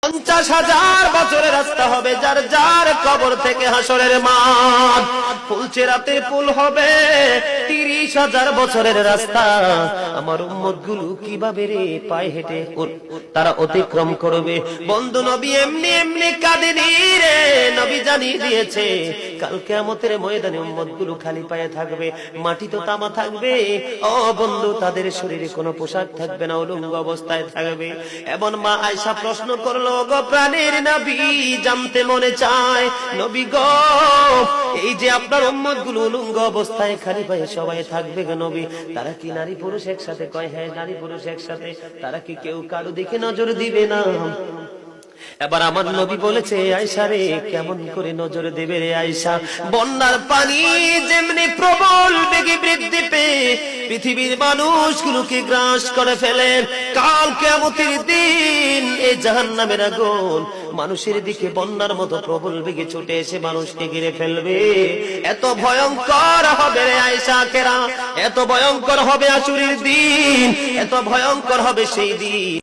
50,000 বছরের রাস্তা হবে, যার যার কবর থেকে হাসরের মাঠ। ফুলচেরাতের পুল হবে 30,000 বছরের রাস্তা। আমার উম্মত গুলো কিভাবে রে পায়ে হেঁটে তারা অতিক্রম করবে? বন্ধু নবী এমনি এমনি কাঁদেনি রে, নবী জানিয়ে দিয়েছে কাল কিয়ামতের ময়দানে উম্মত গুলো খালি পায়ে থাকবে, মাটি তো তামা থাকবে। ও বন্ধু, তাদের শরীরে কোনো পোশাক থাকবে না, উলঙ্গ অবস্থায় থাকবে। এবং মা আয়েশা প্রশ্ন করলো, গো প্রাণের নবী, জানতে মনে চায় নবী গো, এই যে আপনার উম্মত গুলো উলঙ্গ অবস্থায় খালি পায়ে সবাই থাকবে গো নবী, তারা কি নারী পুরুষ একসাথে? কয় হ্যাঁ, নারী পুরুষ একসাথে। তারা কি কেউ কারো দিকে নজর দিবে না? এবার আমার নবী বলেছে, আয়েশা রে, কেমন করে নজর দেবে রে আয়েশা? বন্যার পানি যেমনি প্রবল বেগে বৃদ্ধি পেয়ে পৃথিবীর মানুষগুলোকে গ্রাস করে ফেলে, কাল কিয়ামতের দিন এই জাহান্নামের আগুন মানুষের দিকে বন্যার মতো প্রবল বেগে ছুটে এসে মানুষকে ঘিরে ফেলবে। এত ভয়ঙ্কর হবে রে আয়েশা কেরা, এত ভয়ঙ্কর হবে আসরের দিন, এত ভয়ঙ্কর হবে সেই দিন।